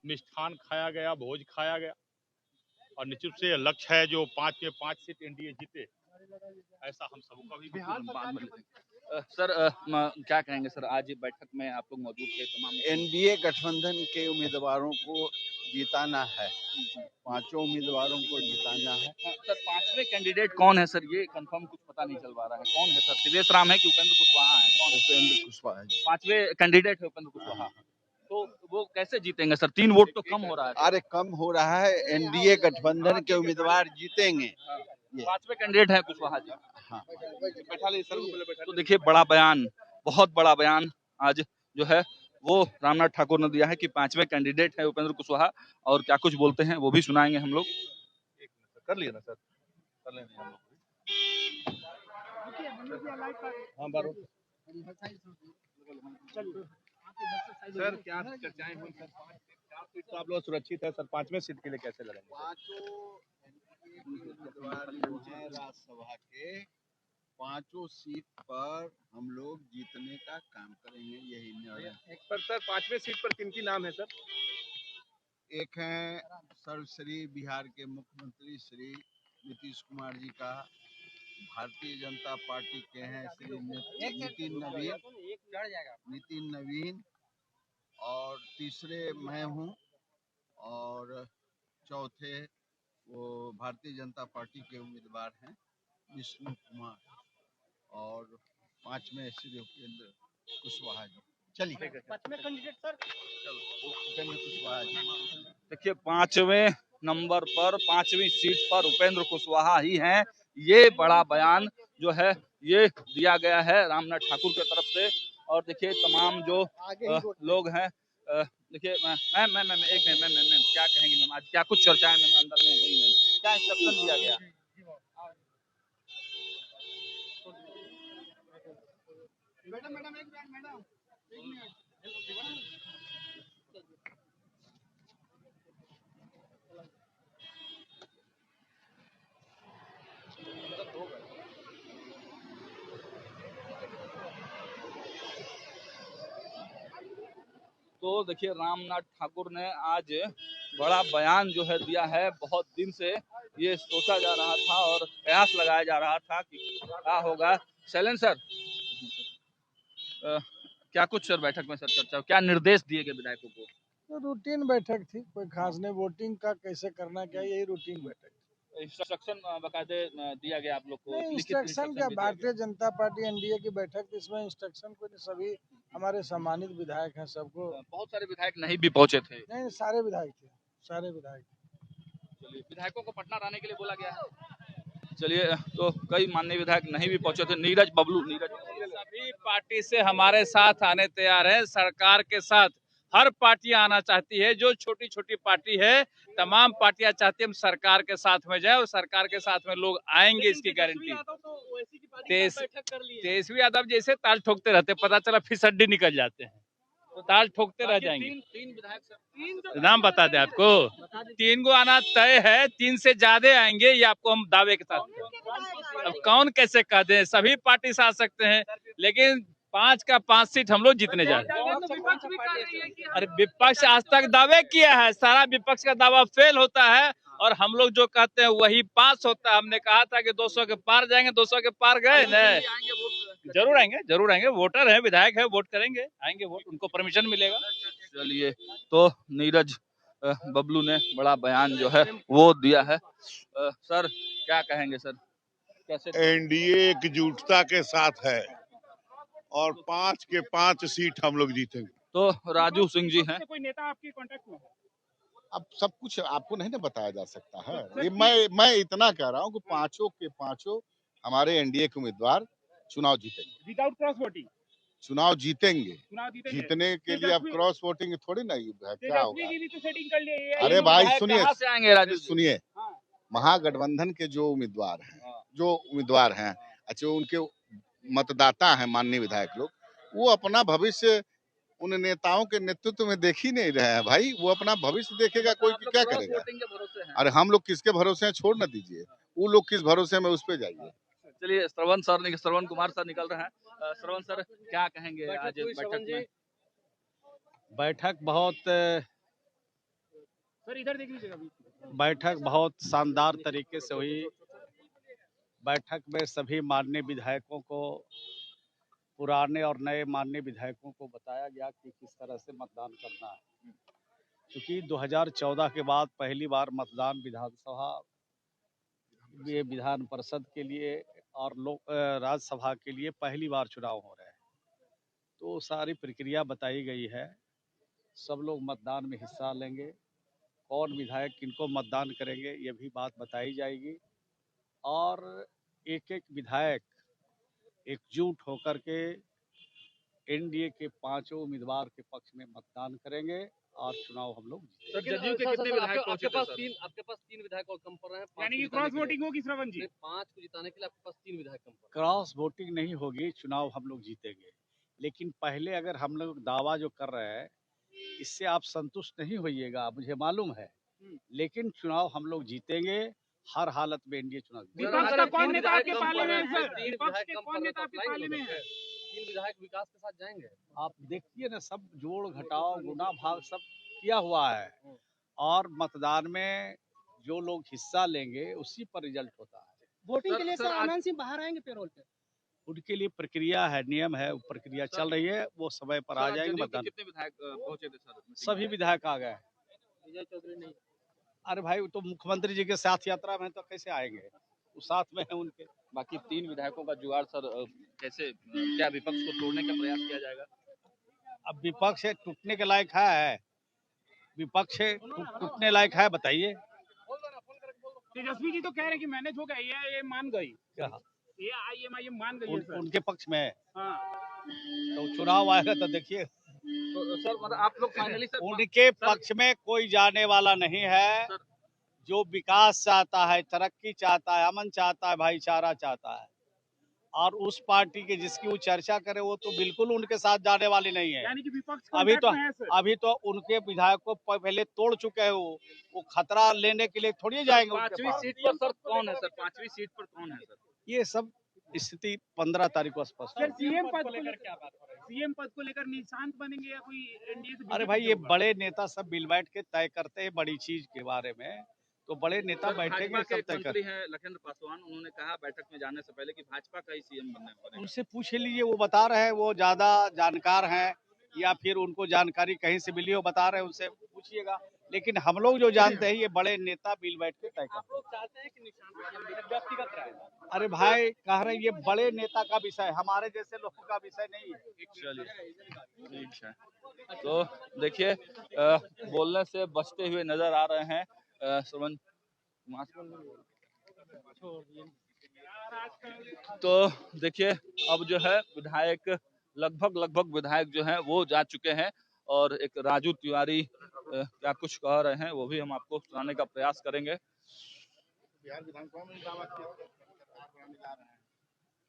मिष्ठान खाया गया, भोज खाया गया और निश्चित से लक्ष्य है जो 5 में 5 सीट एनडीए जीते, ऐसा हम सबका भी बाद में सर क्या कहेंगे सर, आज बैठक में आप लोग मौजूद थे, तमाम एनडीए गठबंधन के उम्मीदवारों को जिताना है, पांचों उम्मीदवारों को जिताना है। सर पांचवें कैंडिडेट कौन है सर, ये कंफर्म कुछ पता नहीं चल पा रहा है, कौन है सर? शिवेश राम है कि उपेंद्र कुशवाहा है? कौन? उपेंद्र कुशवाहा जी पांचवें कैंडिडेट है उपेंद्र कुशवाहा। तो वो कैसे जीतेंगे सर? 3 वोट तो कम हो रहा है। अरे कम हो रहा है, एनडीए गठबंधन के उम्मीदवार जीतेंगे। पांचवें कैंडिडेट है कुशवाहा जी। हाँ। तो देखिए बड़ा बयान, बहुत बड़ा बयान आज जो है वो रामनाथ ठाकुर ने दिया है कि पांचवें कैंडिडेट है उपेंद्र कुशवाहा, और क्या कुछ बोलते हैं वो भी सुनाएंगे हम लोग। कर लिए ना सर, कर लेंगे हम लोग। हाँ बारो सर, क्या चर्चाएं हुई सर? 4 सीट तो आप लोग सुरक्षित है सर, 5वें सीट के लिए कैसे लड़ेंगे? पांचों उम्मीदवार जो हैं राज्यसभा के, पांचों सीट पर हम लोग जीतने का काम करेंगे, यही निर्णय। पर सर 5वें सीट पर किन की नाम है सर? एक है सर्वश्री बिहार के मुख्यमंत्री श्री नीतीश कुमार जी का, भारतीय जनता पार्टी के हैं श्री नितिन नवीन, और तीसरे मैं हूँ, और चौथे वो भारतीय जनता पार्टी के उम्मीदवार हैं विष्णु कुमार, और पांचवें श्री उपेंद्र कुशवाहा जी। चलिए पांचवें कैंडिडेट सर, उपेंद्र कुशवाहा जी। देखिए 5वें नंबर पर 5वीं सीट पर उपेंद्र कुशवाहा ही हैं। ये बड़ा बयान जो है ये दिया गया है रामनाथ ठाकुर की तरफ से। और देखिए तमाम जो लोग हैं, देखिए मैम एक मिनट मैम क्या कहेंगे मैम, आज क्या कुछ चर्चाएं मैम अंदर में हुई मैम, क्या इंस्ट्रक्शन दिया गया? तो देखिए रामनाथ ठाकुर ने आज बड़ा बयान जो है दिया है। बहुत दिन से ये सोचा जा रहा था और प्रयास लगाया जा रहा था कि क्या होगा। शैलेंद्र सर, क्या कुछ सर बैठक में सर चर्चा, क्या निर्देश दिए गए विधायकों को? तो रूटीन बैठक थी, कोई खास नहीं। वोटिंग का कैसे करना क्या, यही रूटीन बैठक थी। इंस्ट्रक्शन बकायदे दिया गया आप लोग को? इंस्ट्रक्शन क्या, भारतीय जनता पार्टी एनडीए की बैठक, इसमें इंस्ट्रक्शन कोई नहीं, सभी हमारे सम्मानित विधायक हैं, सबको। बहुत सारे विधायक नहीं भी पहुंचे थे। नहीं, सारे विधायक थे, सारे विधायक। चलिए, विधायकों को पटना रहने के लिए बोला गया है। चलिए, तो कई माननीय विधायक नहीं भी पहुंचे थे। नीरज बबलू, सभी पार्टी से हमारे साथ आने तैयार है। सरकार के साथ हर पार्टी आना चाहती है, जो छोटी छोटी पार्टी है तमाम पार्टियां चाहती है हम सरकार के साथ में जाए, और सरकार के साथ में लोग आएंगे, इसकी गारंटी। तेजस्वी यादव जैसे ताल ठोकते रहते, पता चला फिर सड्डी निकल जाते हैं, तो ताल ठोकते रह जाएंगे। 3 विधायक नाम बता दें आपको, 3 को आना तय है, 3 से ज्यादा आएंगे ये आपको हम दावे के साथ। अब कौन कैसे कह दें, सभी पार्टी से आ सकते हैं, लेकिन 5 का 5 सीट हम लोग जीतने जा रहे हैं। अरे विपक्ष आज तक दावे किया है, सारा विपक्ष का दावा फेल होता है और हम लोग जो कहते हैं वही पास होता है। हमने कहा था कि 200 के पार जाएंगे, 200 के पार गए न। जरूर आएंगे, जरूर आएंगे, वोटर है, विधायक है, वोट करेंगे, आएंगे वोट, उनको परमिशन मिलेगा। चलिए, तो नीरज बबलू ने बड़ा बयान जो है वो दिया है। सर क्या कहेंगे सर, कैसे? एनडीए एकजुटता के साथ है और 5 के 5 सीट हम लोग जीतेंगे। तो राजू सिंह जी हैं। कोई नेता आपके कांटेक्ट में है? अब सब कुछ आपको नहीं ना बताया जा सकता है। ये मैं इतना कह रहा हूँ कि पांचों के पांचों हमारे एनडीए के उम्मीदवार चुनाव जीतेंगे। विदाउट क्रॉस वोटिंग चुनाव जीतेंगे। जीतेंगे। जीतने के लिए अब क्रॉस वोटिंग थोड़ी ना है, क्या होगा? तो सेटिंग कर लिए। अरे भाई सुनिए, कहाँ से आएंगे राजू? सुनिए, महागठबंधन के जो उम्मीदवार हैं, अच्छा उनके मतदाता हैं, माननीय विधायक लोग, वो अपना भविष्य उन नेताओं के नेतृत्व में देख ही नहीं रहे हैं भाई। वो अपना भविष्य देखेगा, कोई क्या करेगा? अरे हम लोग किसके भरोसे हैं, छोड़ ना दीजिए, वो लोग किस भरोसे में, उस पे जाइए। चलिए, श्रवण कुमार सर निकल रहे हैं। श्रवण सर क्या कहेंगे आज बैठक में? बैठक बहुत सर इधर देख लीजिएगा अभी। बैठक बहुत शानदार तरीके से हुई। बैठक में सभी माननीय विधायकों को, पुराने और नए माननीय विधायकों को बताया गया कि किस तरह से मतदान करना है। क्योंकि 2014 के बाद पहली बार मतदान विधानसभा, ये विधान परिषद के लिए और राज्यसभा के लिए पहली बार चुनाव हो रहे हैं। तो सारी प्रक्रिया बताई गई है। सब लोग मतदान में हिस्सा लेंगे। कौन विधायक किनको मतदान करेंगे ये भी बात बताई जाएगी। और एक एक विधायक एकजुट होकर के एनडीए के 5 उम्मीदवार के पक्ष में मतदान करेंगे और चुनाव हम लोग सर जदयू के कितने विधायक पहुंचे थे सर? आपके पास 3 विधायक और कम पड़ रहे हैं, यानी कि क्रॉस वोटिंग होगी श्रवण जी? 5 को जिताने के लिए आपके पास 3 विधायक कम पड़ क्रॉस वोटिंग नहीं होगी, चुनाव हम लोग जीतेंगे। लेकिन पहले अगर हम लोग दावा जो कर रहे हैं इससे आप संतुष्ट नहीं होइएगा, मुझे मालूम है, लेकिन चुनाव हम लोग जीतेंगे। हर हालत में एनडीए चुनाव विपक्ष का कौन नेता आपके पाले में है सर? तीन विपक्ष के विधायक कौन नेता आपके पाले में है? 3 विधायक विकास के साथ जाएंगे। आप देखिए ना, सब जोड़ घटाव गुना भाग सब किया हुआ है और मतदान में जो लोग हिस्सा लेंगे उसी पर रिजल्ट होता है। वोटिंग के लिए सर आनंद सिंह बाहर आएंगे पेरोल पे? उनके लिए प्रक्रिया है, नियम है, वो प्रक्रिया चल रही है, वो समय पर आ जाएंगे मतदान। कितने विधायक पहुंचे थे सर? सभी विधायक आ गए। विजय चौधरी नहीं? अरे भाई, वो तो मुख्यमंत्री जी के साथ यात्रा में तो कैसे आएंगे, वो साथ में है उनके। बाकी 3 विधायकों का जुगाड़ सर कैसे, क्या विपक्ष को तोड़ने का प्रयास किया जाएगा? अब विपक्ष टूटने के लायक है, विपक्ष टूटने लायक है, बताइए। तेजस्वी जी तो कह रहे हैं कि मैनेज हो गया, ये मान गई, ये आईएमआईएम मान गई है सर। उनके पक्ष में है। हाँ। तो चुनाव आएगा तो देखिए। तो सर मतलब आप लोग फाइनली सर उनके पक्ष में कोई जाने वाला नहीं है। जो विकास चाहता है, तरक्की चाहता है, अमन चाहता है, भाईचारा चाहता है, और उस पार्टी के जिसकी वो चर्चा करे वो तो बिल्कुल उनके साथ जाने वाली नहीं है। यानी कि विपक्ष अभी तो उनके विधायक को पहले तोड़ चुके हैं। वो खतरा लेने के लिए थोड़ी जाएंगे। 5वीं सीट पर सर कौन है सर? 5वीं सीट पर कौन है सर? ये सब स्थिति 15 तारीख को स्पष्ट सर सीएम पद को लेकर क्या बात हो रही है? सीएम पद को लेकर निशांत बनेंगे या कोई एनडीए से? अरे भाई, ये बड़े नेता सब मिल बैठ के तय करते हैं बड़ी चीज के बारे में, तो बड़े नेता बैठेंगे सब तय करते हैं। लखनदर पासवान, उन्होंने कहा बैठक में जाने से पहले कि भाजपा का ही सीएम बनने वाला। उनसे पूछ लीजिए, वो बता रहे हैं, वो ज्यादा जानकार हैं या फिर उनको जानकारी कहीं से मिली हो, बता रहे हैं, उनसे पूछिएगा। लेकिन हम लोग जो जानते हैं ये बड़े नेता मिल बैठ के तय करते हैं। आप लोग चाहते हैं कि निशांत व्यक्तिगत राय? अरे भाई, कह रहे हैं ये बड़े नेता का विषय, हमारे जैसे लोगों का विषय नहीं है। चलिए ठीक है। तो देखिए बोलने से बचते हुए नजर आ रहे हैं श्रवण। तो देखिए अब जो है विधायक लगभग विधायक जो है वो जा चुके हैं और एक राजू तिवारी क्या कुछ कह रहे हैं वो भी हम आपको सुनाने का प्रयास करेंगे। बिहार विधानसभा में दावा किया,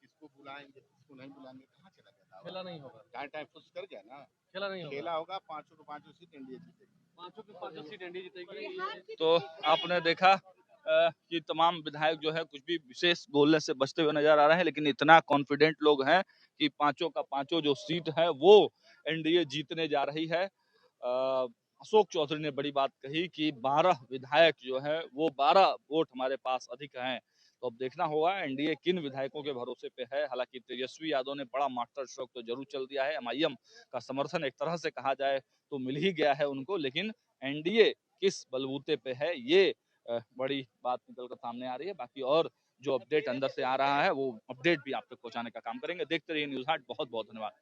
किसको बुलाएंगे, किसको नहीं बुलाएंगे, कहाँ चला गया? खेला नहीं होगा, टाइम फिक्स कर गया ना, खेला नहीं होगा, खेला होगा। 5 की 5 सीट एनडीए जीतेगी, 5 की 5 सीट एनडीए जीतेगी। तो आपने देखा कि तमाम विधायक जो है कुछ भी विशेष बोलने से बचते हुए नजर आ रहे हैं, लेकिन इतना कॉन्फिडेंट लोग हैं कि 5 का 5 जो सीट है वो एनडीए जीतने जा रही है। अशोक चौधरी ने बड़ी बात कही कि 12 विधायक जो है वो 12 वोट हमारे पास अधिक हैं। तो अब देखना होगा एनडीए किन विधायकों के भरोसे पे है। हालांकि तेजस्वी यादव ने बड़ा मास्टर स्ट्रोक तो जरूर चल दिया है, एमआईएम का समर्थन एक तरह से कहा जाए तो मिल ही गया है उनको, लेकिन एनडीए किस बलबूते पे है ये बड़ी बात निकल कर सामने आ रही है। बाकी और जो अपडेट अंदर से आ रहा है वो अपडेट भी आप तक पहुंचाने का काम करेंगे। देखते रहिए न्यूज़ हाट। बहुत बहुत धन्यवाद।